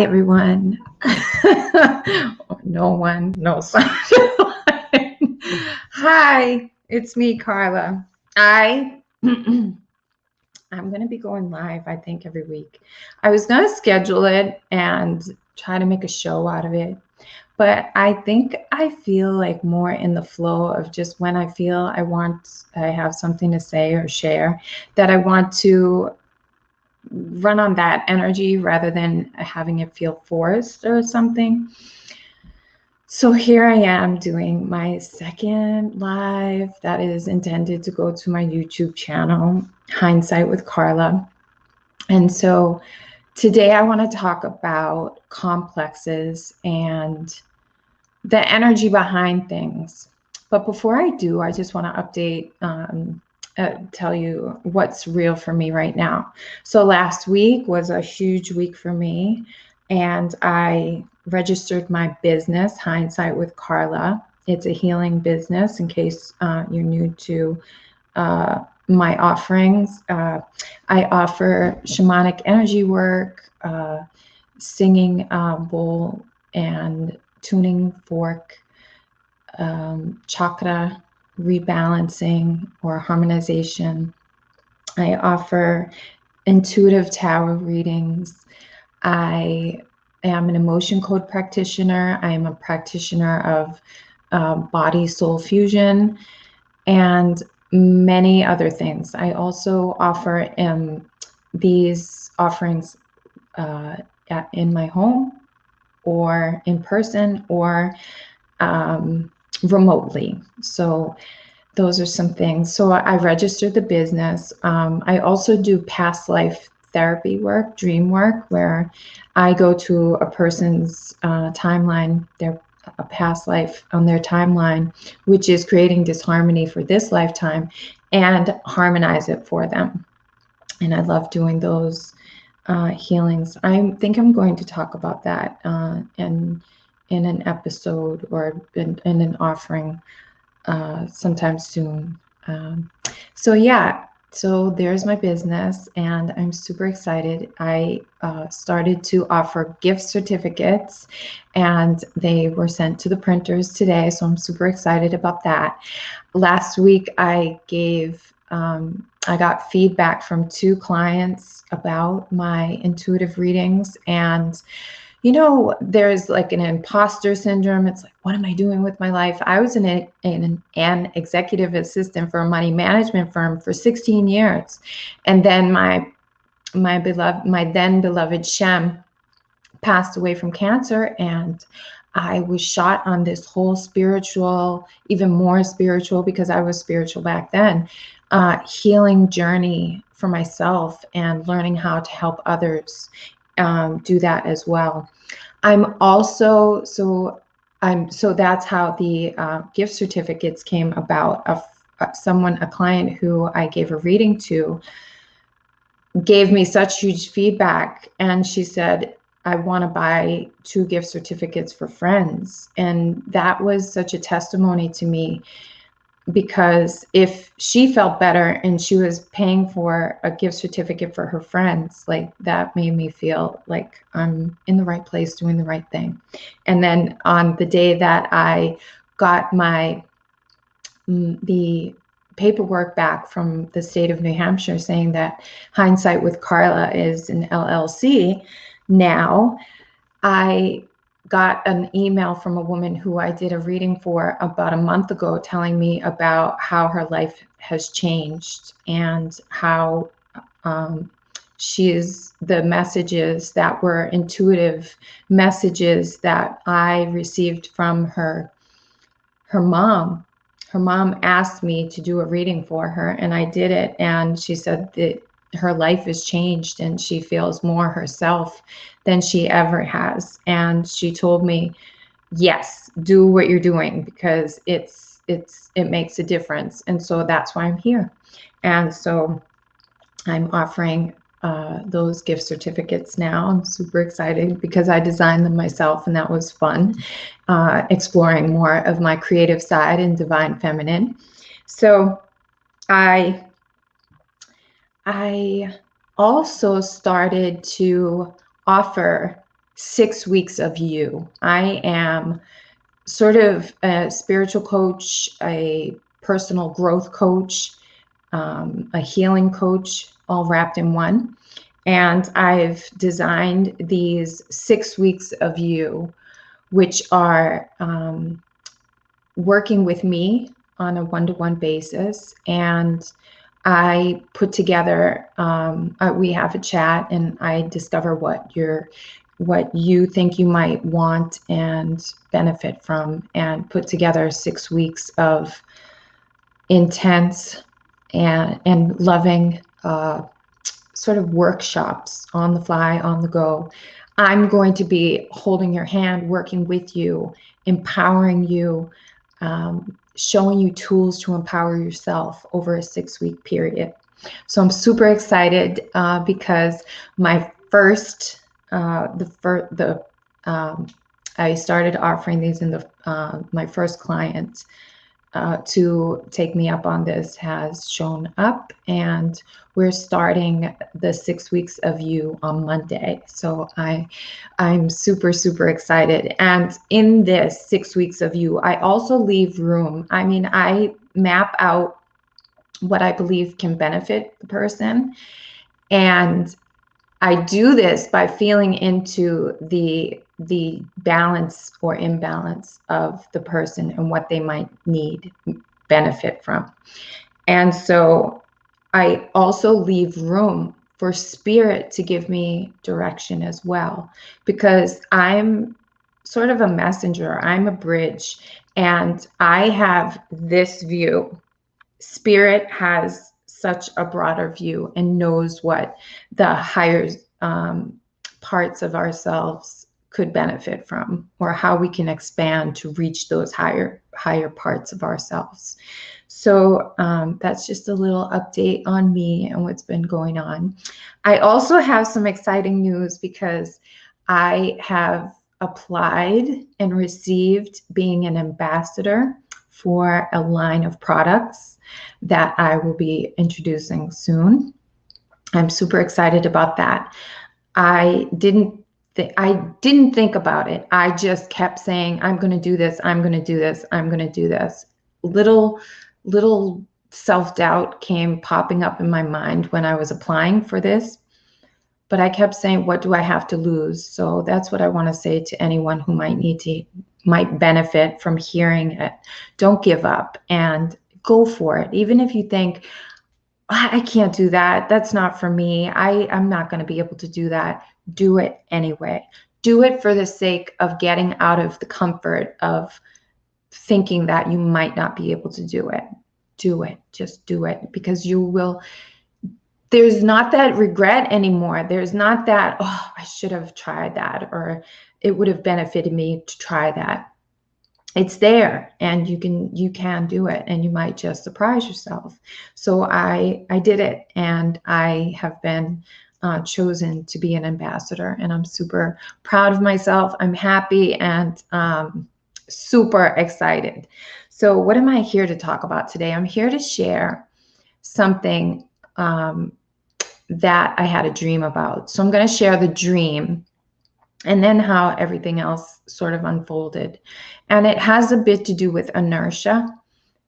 Hi, everyone. No one, no sign. Hi, it's me, Carla. I'm going to be going live, I think, every week. I was going to schedule it and try to make a show out of it. But I think I feel like more in the flow of just when I feel I have something to say or share, that I want to run on that energy rather than having it feel forced or something. So here I am doing my second live that is intended to go to my YouTube channel, Hindsight with Carla. And so today I want to talk about complexes and the energy behind things. But before I do, I just want to update, tell you what's real for me right now. So last week was a huge week for me, and I registered my business, Hindsight with Carla. It's a healing business, in case you're new to my offerings. I offer shamanic energy work, singing bowl and tuning fork, chakra rebalancing or harmonization. I offer intuitive tarot readings. I am an emotion code practitioner. I am a practitioner of body soul fusion and many other things. I also offer these offerings in my home or in person or remotely. So those are some things. So I registered the business. I also do past life therapy work, dream work, where I go to a person's timeline, their a past life on their timeline, which is creating disharmony for this lifetime, and harmonize it for them. And I love doing those healings. I think I'm going to talk about that in an episode or in an offering sometime soon. So yeah, so there's my business, and I'm super excited. I started to offer gift certificates, and they were sent to the printers today, so I'm super excited about that. Last week I got feedback from 2 clients about my intuitive readings, and there's like an imposter syndrome. It's like, what am I doing with my life? I was an executive assistant for a money management firm for 16 years. And then my then beloved Shem passed away from cancer, and I was shot on this whole spiritual, even more spiritual because I was spiritual back then, healing journey for myself and learning how to help others do that as well. I'm also, so that's how the gift certificates came about. A client who I gave a reading to gave me such huge feedback, and she said, I want to buy 2 gift certificates for friends. And that was such a testimony to me, because if she felt better and she was paying for a gift certificate for her friends, like, that made me feel like I'm in the right place doing the right thing. And then on the day that I got the paperwork back from the state of New Hampshire saying that Hindsight with Carla is an LLC now, I got an email from a woman who I did a reading for about a month ago, telling me about how her life has changed and how the messages that were intuitive messages that I received from her mom. Her mom asked me to do a reading for her, and I did it. And she said that her life has changed and she feels more herself than she ever has. And she told me, yes, do what you're doing, because it makes a difference. And so that's why I'm here. And so I'm offering those gift certificates now. I'm super excited because I designed them myself, and that was fun, exploring more of my creative side and divine feminine. So I also started to offer 6 weeks of you. I am sort of a spiritual coach, a personal growth coach, a healing coach, all wrapped in one. And I've designed these 6 weeks of you, which are working with me on a one-to-one basis. And I put together, we have a chat, and I discover what you think you might want and benefit from, and put together 6 weeks of intense and loving sort of workshops on the fly, on the go. I'm going to be holding your hand, working with you, empowering you, showing you tools to empower yourself over a 6-week period. So I'm super excited because my first, I started offering these in my first client to take me up on this has shown up, and we're starting the 6 weeks of you on Monday. So I'm super, super excited. And in this 6 weeks of you, I also leave room. I mean, I map out what I believe can benefit the person. And I do this by feeling into the balance or imbalance of the person and what they might need benefit from. And so I also leave room for spirit to give me direction as well, because I'm sort of a messenger. I'm a bridge, and I have this view. Spirit has such a broader view and knows what the higher parts of ourselves could benefit from, or how we can expand to reach those higher parts of ourselves. So that's just a little update on me and what's been going on. I also have some exciting news, because I have applied and received being an ambassador for a line of products that I will be introducing soon. I'm super excited about that. I didn't think about it. I just kept saying, I'm going to do this. I'm going to do this. I'm going to do this. Little self-doubt came popping up in my mind when I was applying for this. But I kept saying, what do I have to lose? So that's what I want to say to anyone who might benefit from hearing it. Don't give up and go for it. Even if you think, I can't do that, that's not for me, I'm not going to be able to do that, do it anyway. Do it for the sake of getting out of the comfort of thinking that you might not be able to do it. Do it. Just do it, because you will. There's not that regret anymore. There's not that, oh, I should have tried that, or it would have benefited me to try that. It's there, and you can do it, and you might just surprise yourself. So I did it, and I have been chosen to be an ambassador, and I'm super proud of myself. I'm happy and super excited. So what am I here to talk about today? I'm here to share something that I had a dream about. So I'm going to share the dream, and then how everything else sort of unfolded. And it has a bit to do with inertia.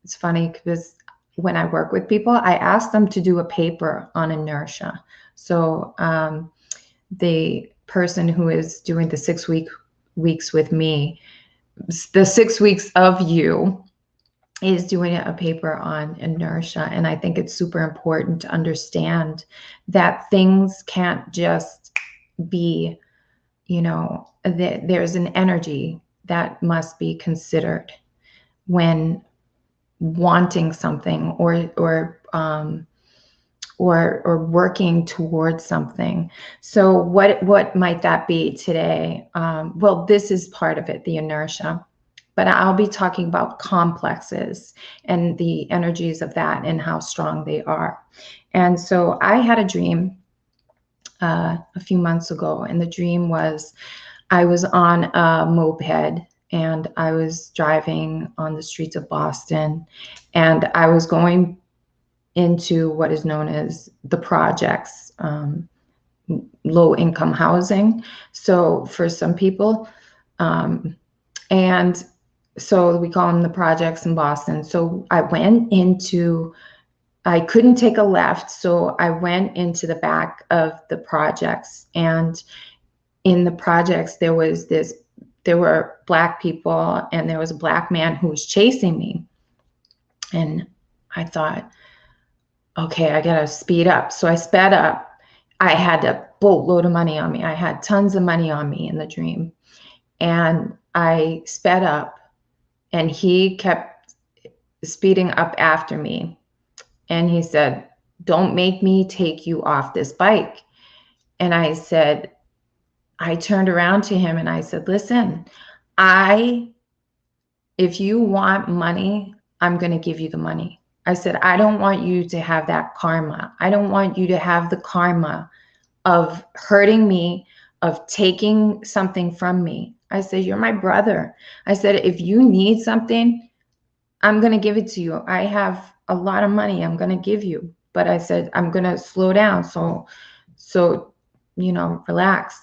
It's funny because when I work with people, I ask them to do a paper on inertia. So the person who is doing the 6 weeks with me, the 6 weeks of you, is doing a paper on inertia. And I think it's super important to understand that things can't just be, there's an energy that must be considered when wanting something or working towards something. So what might that be today? Well, this is part of it, the inertia, but I'll be talking about complexes and the energies of that and how strong they are. And so I had a dream a few months ago, and the dream was I was on a moped, and I was driving on the streets of Boston, and I was going into what is known as the projects. low income housing. So for some people, and so we call them the projects in Boston. So I couldn't take a left. So I went into the back of the projects, and in the projects, there were Black people, and there was a Black man who was chasing me. And I thought, okay, I gotta speed up. So I sped up. I had a boatload of money on me. I had tons of money on me in the dream. And I sped up, and he kept speeding up after me. And he said, "Don't make me take you off this bike." And I turned around to him and I said, "Listen, if you want money, I'm going to give you the money." I said, "I don't want you to have that karma. I don't want you to have the karma of hurting me, of taking something from me." I said, "You're my brother." I said, "If you need something, I'm going to give it to you. I have a lot of money I'm going to give you." But I said, "I'm going to slow down. So, relax."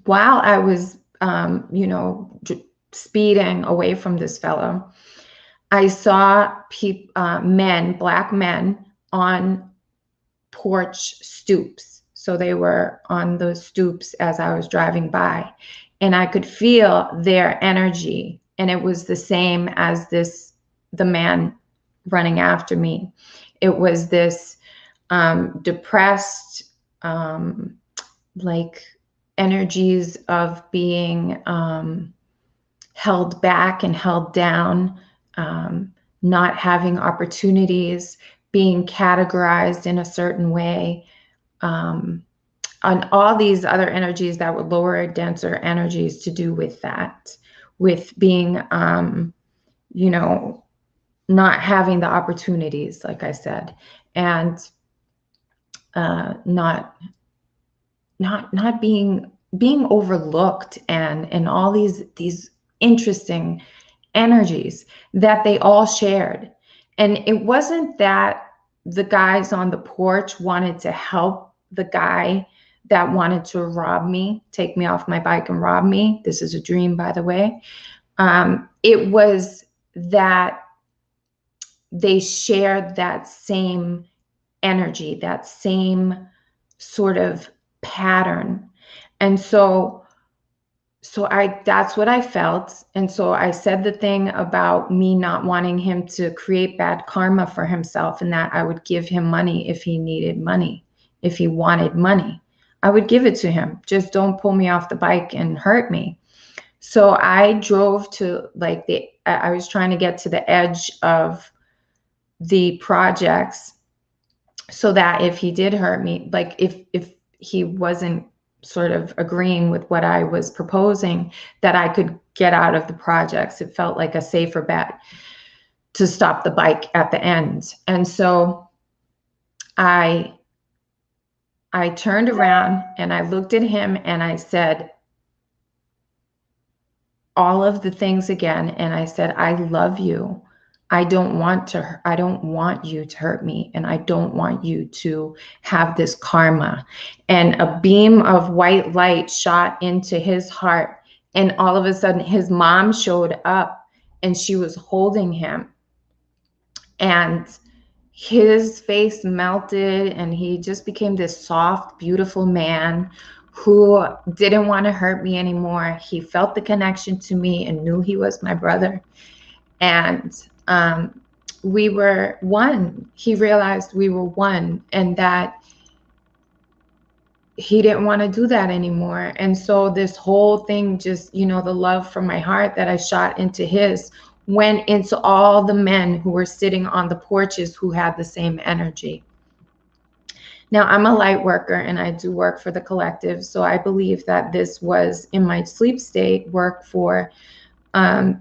While I was, speeding away from this fellow, I saw Black men on porch stoops. So they were on those stoops as I was driving by, and I could feel their energy. And it was the same as the man running after me. It was this depressed, like energies of being held back and held down, not having opportunities, being categorized in a certain way, and all these other energies that were lower, denser energies to do with that, with being, not having the opportunities, like I said, and not being overlooked, and all these interesting energies that they all shared. And it wasn't that the guys on the porch wanted to help the guy that wanted to rob me, take me off my bike and rob me. This is a dream, by the way. It was that they shared that same energy, that same sort of pattern. And so that's what I felt. And so I said the thing about me not wanting him to create bad karma for himself, and that I would give him money if he needed money. If he wanted money, I would give it to him. Just don't pull me off the bike and hurt me. So I drove to I was trying to get to the edge of the projects, so that if he did hurt me, like if he wasn't sort of agreeing with what I was proposing, that I could get out of the projects. It felt like a safer bet to stop the bike at the end. And so I turned around and I looked at him and I said all of the things again. And I said, "I love you. I don't want you to hurt me, and I don't want you to have this karma." And a beam of white light shot into his heart, and all of a sudden his mom showed up, and she was holding him, and his face melted, and he just became this soft, beautiful man who didn't want to hurt me anymore. He felt the connection to me and knew he was my brother. And we were one. He realized we were one, and that he didn't want to do that anymore. And so this whole thing, just, the love from my heart that I shot into his, went into all the men who were sitting on the porches who had the same energy. Now, I'm a light worker, and I do work for the collective. So I believe that this was, in my sleep state, work for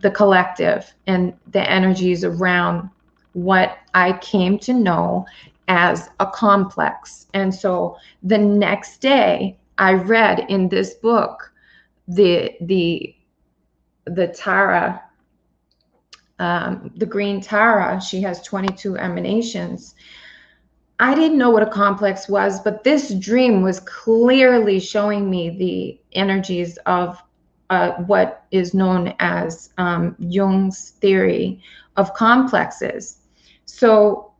the collective and the energies around what I came to know as a complex. And so the next day I read in this book, the Tara, the green Tara, she has 22 emanations. I didn't know what a complex was, but this dream was clearly showing me the energies of what is known as Jung's theory of complexes. So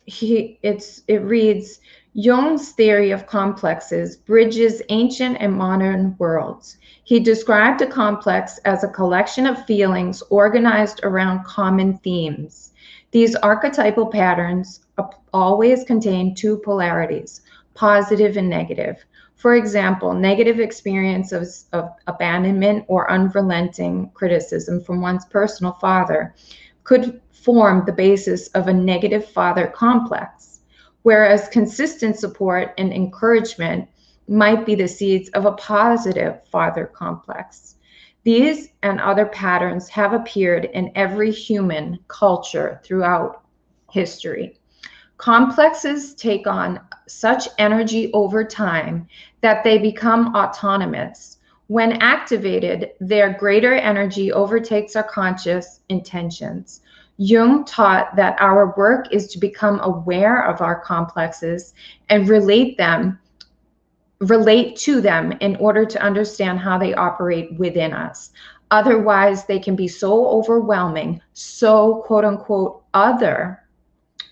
it reads, Jung's theory of complexes bridges ancient and modern worlds. He described a complex as a collection of feelings organized around common themes. These archetypal patterns always contain two polarities, positive and negative. For example, negative experiences of abandonment or unrelenting criticism from one's personal father could form the basis of a negative father complex, whereas consistent support and encouragement might be the seeds of a positive father complex. These and other patterns have appeared in every human culture throughout history. Complexes take on such energy over time that they become autonomous. When activated, their greater energy overtakes our conscious intentions. Jung taught that our work is to become aware of our complexes and relate to them in order to understand how they operate within us. Otherwise, they can be so overwhelming, so quote unquote other,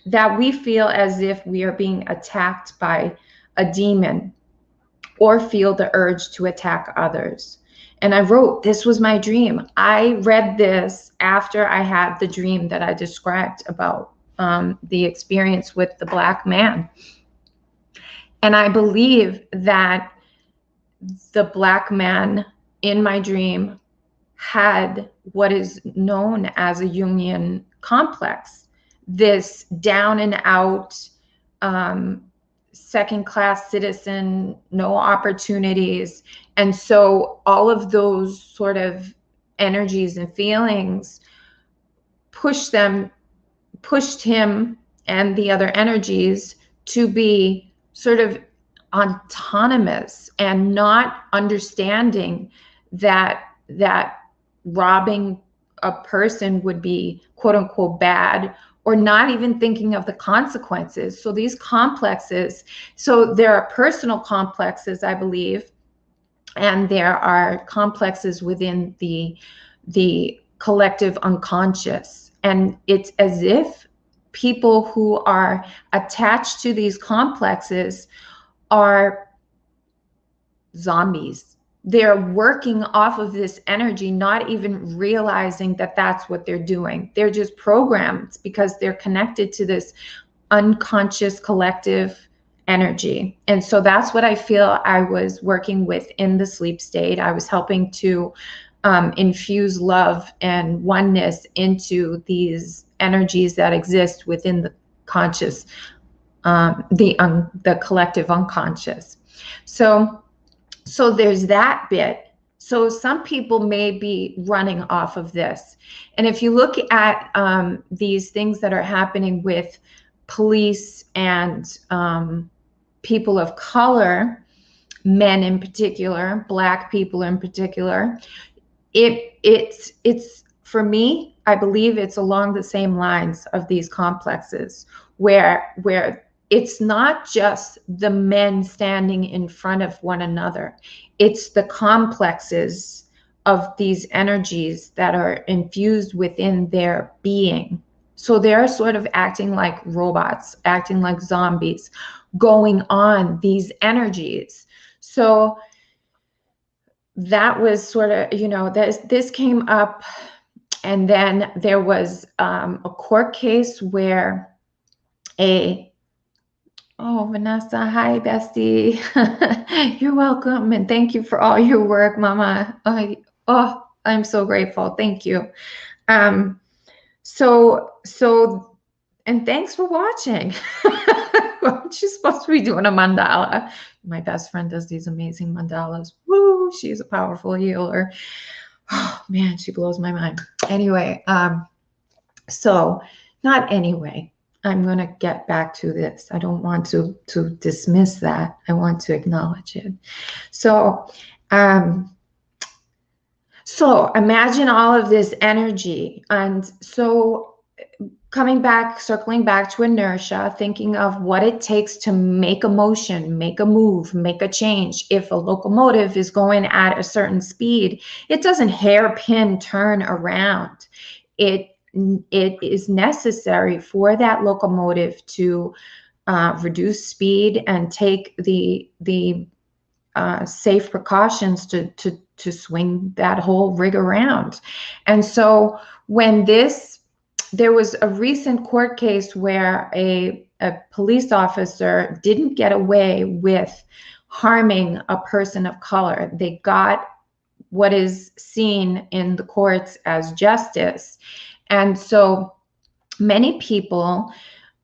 that we feel as if we are being attacked by a demon or feel the urge to attack others. And I wrote, this was my dream. I read this after I had the dream that I described about the experience with the black man. And I believe that the black man in my dream had what is known as a Jungian complex, this down and out, second class citizen, no opportunities. And so all of those sort of energies and feelings pushed him and the other energies to be sort of autonomous and not understanding that robbing a person would be quote unquote bad, or not even thinking of the consequences. So these complexes, so there are personal complexes, I believe, and there are complexes within the collective unconscious. And it's as if people who are attached to these complexes are zombies. They're working off of this energy, not even realizing that that's what they're doing. They're just programmed because they're connected to this unconscious collective energy. And so that's what I feel I was working with in the sleep state. I was helping to infuse love and oneness into these energies that exist within the conscious, the collective unconscious. So there's that bit. So some people may be running off of this. And if you look at these things that are happening with police and people of color, men in particular, Black people in particular, it's for me, I believe it's along the same lines of these complexes where it's not just the men standing in front of one another. It's the complexes of these energies that are infused within their being. So they're sort of acting like robots, acting like zombies, going on these energies. So that was sort of, this came up. And then there was a court case where Vanessa, hi, bestie. You're welcome. And thank you for all your work, Mama. I'm so grateful. Thank you. And thanks for watching. She's supposed to be doing a mandala. My best friend does these amazing mandalas. Woo, she's a powerful healer. Oh man, she blows my mind. Anyway, I'm going to get back to this. I don't want to dismiss that. I want to acknowledge it. So imagine all of this energy. And so coming back, circling back to inertia, thinking of what it takes to make a motion, make a move, make a change. If a locomotive is going at a certain speed, it doesn't hairpin turn around. It is necessary for that locomotive to reduce speed and take the safe precautions to swing that whole rig around. And so when there was a recent court case where a police officer didn't get away with harming a person of color. They got what is seen in the courts as justice. And so many people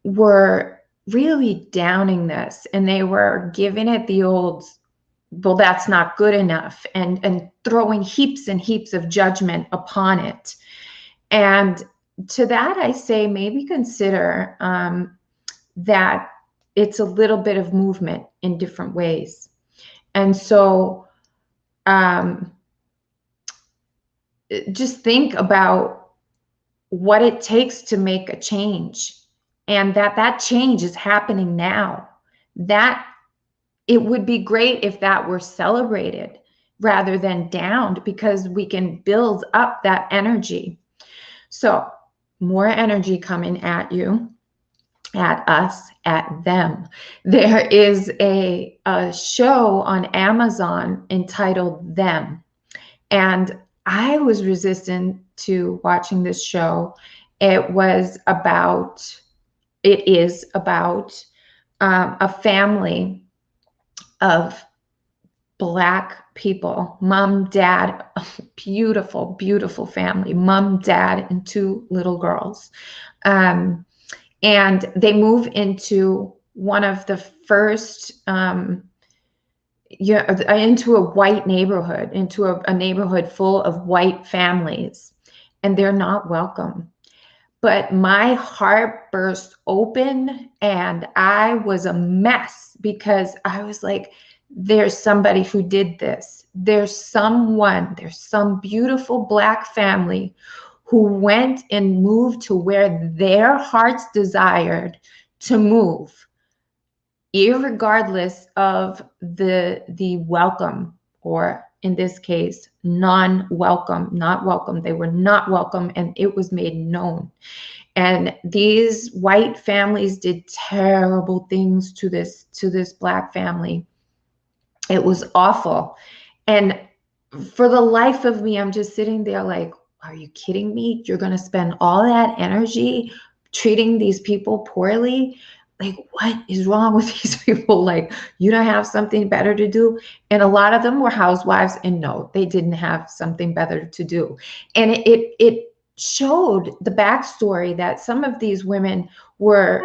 were really downing this, and they were giving it the old, well, that's not good enough, and throwing heaps and heaps of judgment upon it. And to that, I say maybe consider that it's a little bit of movement in different ways. And so just think about what it takes to make a change, and that change is happening now. That it would be great if that were celebrated rather than downed, because we can build up that energy. So more energy coming at you, at us, at them. There is a show on Amazon entitled Them. And I was resistant to watching this show. It is about a family of Black people, mom, dad, beautiful, beautiful family, mom, dad, and two little girls. And they move into one of the first, into a white neighborhood, into a neighborhood full of white families, and they're not welcome. But my heart burst open, and I was a mess, because I was like, there's somebody who did this. There's some beautiful Black family who went and moved to where their hearts desired to move, irregardless of the welcome, or in this case, not welcome. They were not welcome, and it was made known. And these white families did terrible things to this Black family. It was awful. And for the life of me, I'm just sitting there like, are you kidding me? You're going to spend all that energy treating these people poorly? Like, what is wrong with these people? Like, you don't have something better to do? And a lot of them were housewives, and no, they didn't have something better to do. And it showed the backstory that some of these women were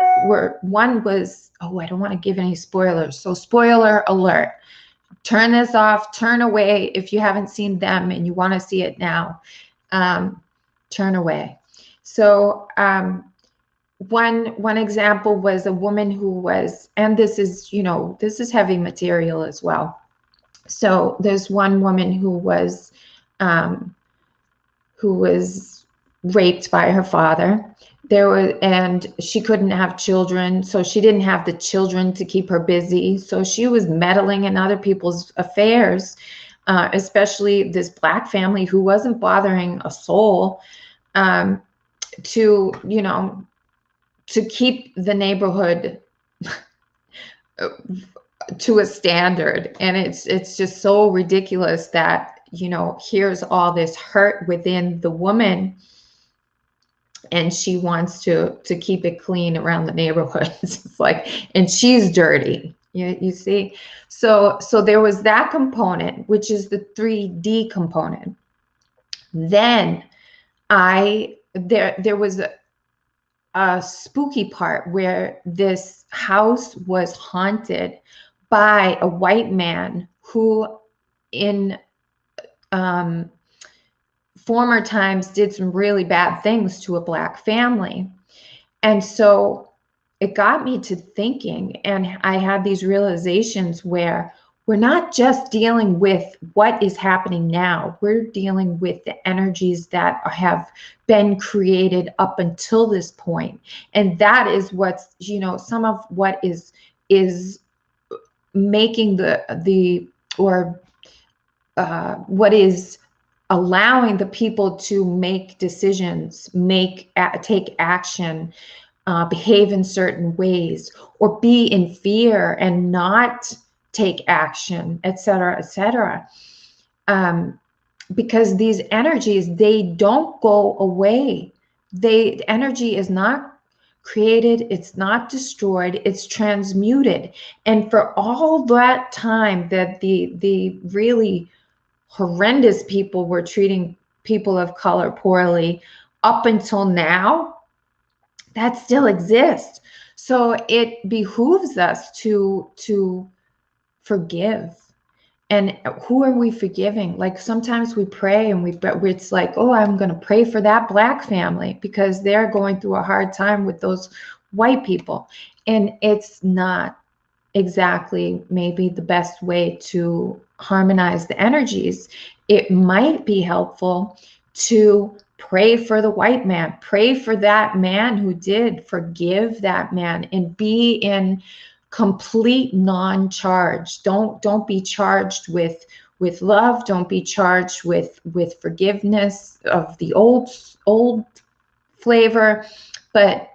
one was, oh, I don't want to give any spoilers. So spoiler alert. Turn this off, turn away if you haven't seen Them and you want to see it now. Turn away. So one example was a woman who was, and this is heavy material as well. So there's one woman who was raped by her father. And she couldn't have children, so she didn't have the children to keep her busy. So she was meddling in other people's affairs, especially this Black family who wasn't bothering a soul, to keep the neighborhood to a standard. And it's just so ridiculous that, here's all this hurt within the woman, and she wants to keep it clean around the neighborhood. It's like, and she's dirty. You see? So there was that component, which is the 3D component. Then there was a spooky part where this house was haunted by a white man who in former times did some really bad things to a Black family. And so it got me to thinking, and I had these realizations where we're not just dealing with what is happening now. We're dealing with the energies that have been created up until this point. And that is what's, you know, some of what is making what is allowing the people to make decisions, take action, behave in certain ways, or be in fear and not take action, etc., etc. Because these energies, they don't go away. Energy is not created, it's not destroyed, it's transmuted. And for all that time that the really horrendous people were treating people of color poorly, up until now, that still exists. So it behooves us to forgive. And who are we forgiving? Like sometimes we pray and it's like, oh, I'm going to pray for that Black family because they're going through a hard time with those white people. And it's not exactly maybe the best way to harmonize the energies. It might be helpful to pray for the white man, pray for that man who did, forgive that man, and be in complete non-charge. Don't be charged with love. Don't be charged with forgiveness of the old flavor, but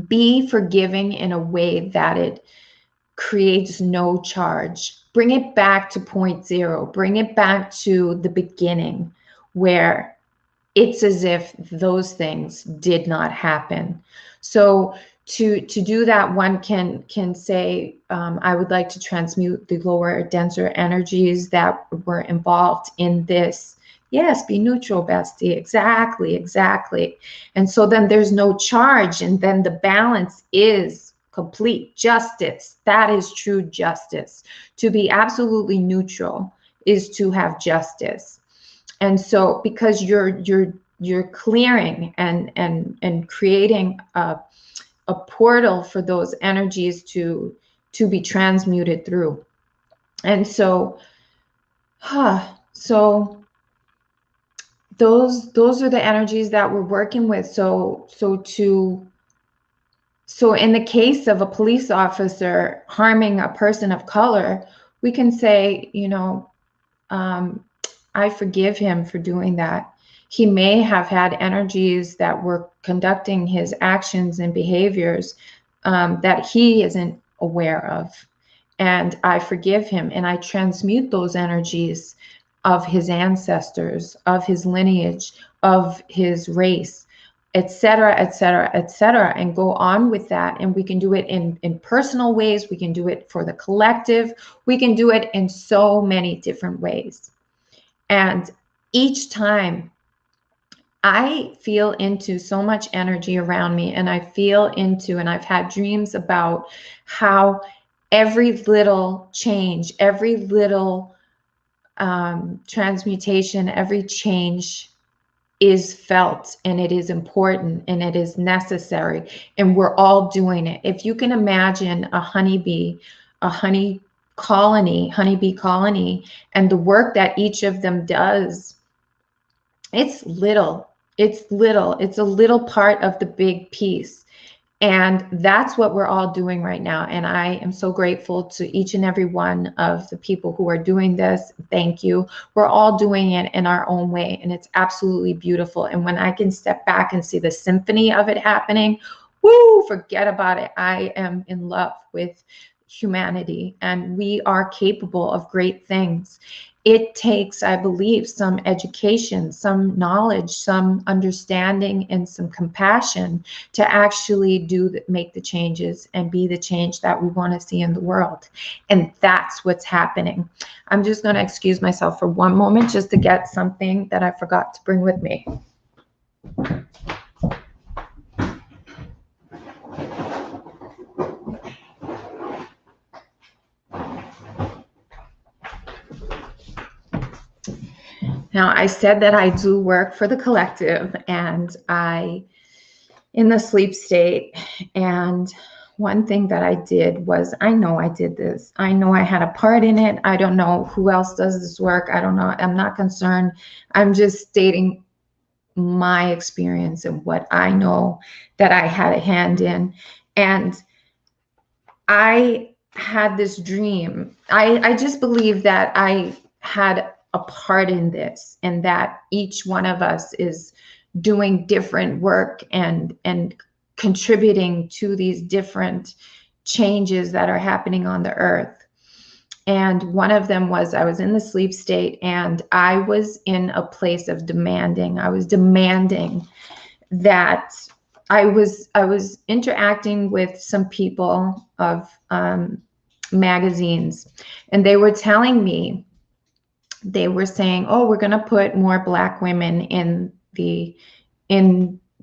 be forgiving in a way that it creates no charge. Bring it back to point zero. Bring it back to the beginning, where it's as if those things did not happen. So to do that, one can say, I would like to transmute the lower, denser energies that were involved in this. Yes, be neutral, bestie. Exactly. And so then there's no charge, and then the balance is complete justice. That is true justice. To be absolutely neutral is to have justice. And so because you're clearing and creating a portal for those energies to be transmuted through. And so so those are the energies that we're working with. So in the case of a police officer harming a person of color, we can say, you know, I forgive him for doing that. He may have had energies that were conducting his actions and behaviors that he isn't aware of. And I forgive him, and I transmute those energies of his ancestors, of his lineage, of his race, etc., and go on with that. And we can do it in personal ways. We can do it for the collective. We can do it in so many different ways. And each time I feel into so much energy around me, and I feel into, and I've had dreams about how every little change, every little transmutation, every change is felt, and it is important, and it is necessary, and we're all doing it. If you can imagine a honeybee colony, and the work that each of them does, it's little. It's a little part of the big piece. And that's what we're all doing right now. And I am so grateful to each and every one of the people who are doing this. Thank you. We're all doing it in our own way, and it's absolutely beautiful. And when I can step back and see the symphony of it happening, woo, forget about it. I am in love with humanity, and we are capable of great things. It takes, I believe, some education, some knowledge, some understanding, and some compassion to actually make the changes and be the change that we want to see in the world. And that's what's happening. I'm just going to excuse myself for one moment just to get something that I forgot to bring with me. Now, I said that I do work for the collective, and in the sleep state. And one thing that I did was, I know I did this. I know I had a part in it. I don't know who else does this work. I don't know. I'm not concerned. I'm just stating my experience and what I know that I had a hand in. And I had this dream. I just believe that I had a part in this, and that each one of us is doing different work and contributing to these different changes that are happening on the earth. And one of them was, I was in the sleep state, and I was in a place of demanding. I was demanding that I was interacting with some people of magazines, and they were telling me, they were saying, "Oh, we're going to put more Black women in the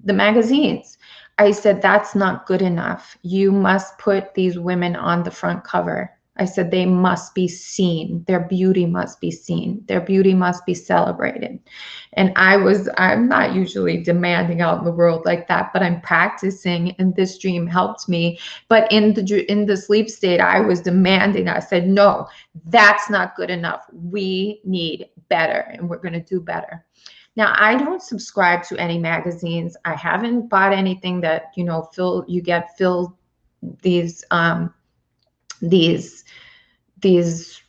magazines." I said, "That's not good enough. You must put these women on the front cover." I said, "They must be seen. Their beauty must be seen. Their beauty must be celebrated." And I'm not usually demanding out in the world like that, but I'm practicing, and this dream helped me. But in the sleep state, I was demanding. I said, "No, that's not good enough. We need better, and we're going to do better." Now, I don't subscribe to any magazines. I haven't bought anything that, you get filled these these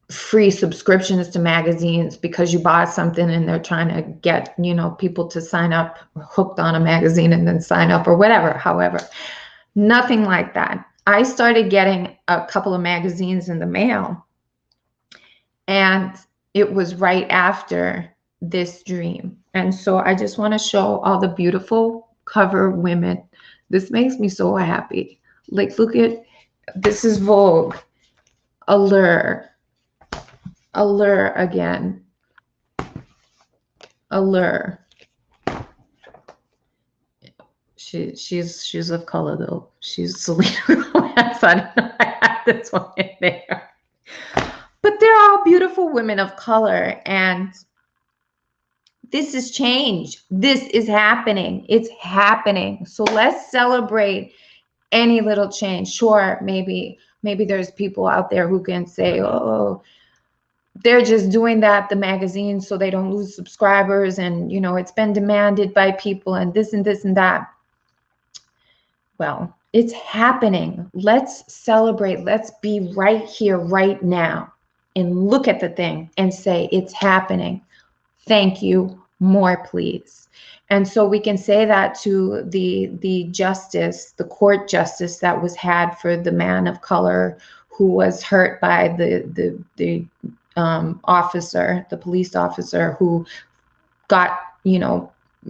free subscriptions to magazines because you bought something and they're trying to get, people to sign up, hooked on a magazine and then sign up or whatever. However, nothing like that. I started getting a couple of magazines in the mail, and it was right after this dream. And so I just want to show all the beautiful cover women. This makes me so happy. Like, look at, this is Vogue. Allure again. Allure. She's of color though. She's Selena Gomez. I don't know. I have this one in there. But they're all beautiful women of color, and this is change. This is happening. It's happening. So let's celebrate any little change. Sure, maybe there's people out there who can say, "Oh, they're just doing that, the magazine, so they don't lose subscribers, and it's been demanded by people, and this and this and that." Well, it's happening. Let's celebrate. Let's be right here, right now, and look at the thing and say, "It's happening. Thank you. More, please." And so we can say that to the justice, the court justice that was had for the man of color who was hurt by the officer, the police officer who got,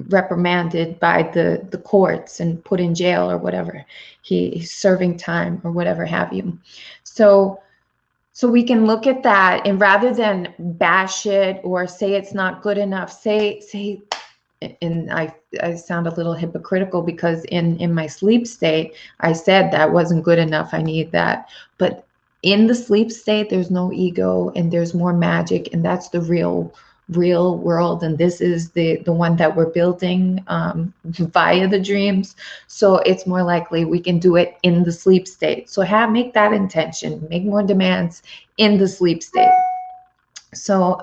reprimanded by the courts and put in jail or whatever. He's serving time or whatever have you. So we can look at that, and rather than bash it or say it's not good enough, say, and I sound a little hypocritical because in my sleep state, I said that wasn't good enough. I need that. But in the sleep state, there's no ego, and there's more magic, and that's the real world. And this is the one that we're building via the dreams. So it's more likely we can do it in the sleep state. So make that intention, make more demands in the sleep state. So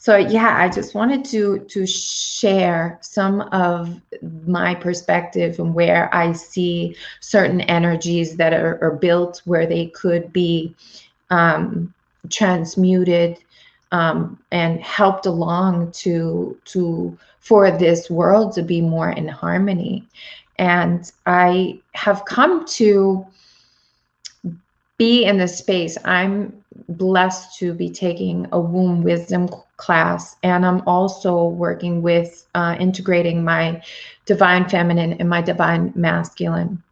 yeah, I just wanted to share some of my perspective and where I see certain energies that are built, where they could be transmuted and helped along for this world to be more in harmony. And I have come to be in this space. I'm blessed to be taking a womb wisdom class, and I'm also working with integrating my divine feminine and my divine masculine.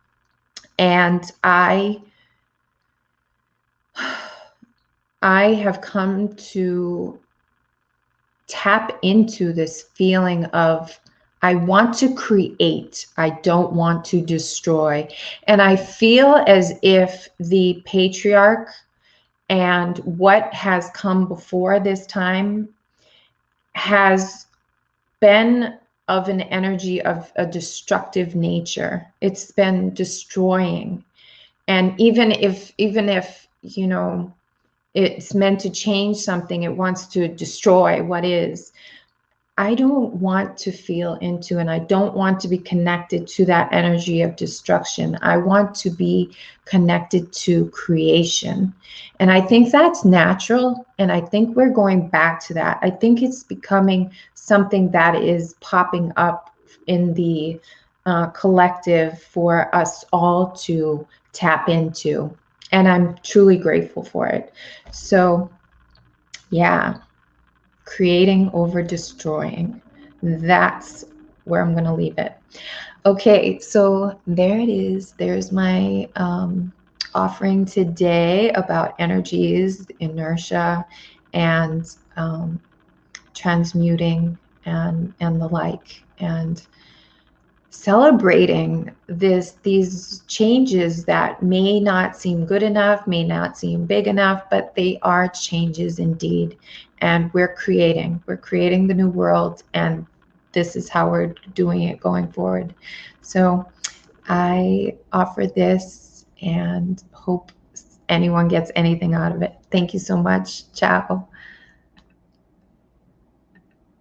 And I have come to tap into this feeling of, I want to create, I don't want to destroy. And I feel as if the patriarch and what has come before this time has been of an energy of a destructive nature. It's been destroying. And even if you know, it's meant to change something, it wants to destroy what is. I don't want to feel into, and I don't want to be connected to that energy of destruction. I want to be connected to creation. And I think that's natural. And I think we're going back to that. I think it's becoming something that is popping up in the collective for us all to tap into. And I'm truly grateful for it. So, yeah, creating over destroying. That's where I'm going to leave it. Okay, so there it is. There's my offering today about energies, inertia, and transmuting and the like. And celebrating these changes that may not seem good enough, may not seem big enough, but they are changes indeed. And we're creating the new world, and this is how we're doing it going forward. So I offer this and hope anyone gets anything out of it. Thank you so much. Ciao.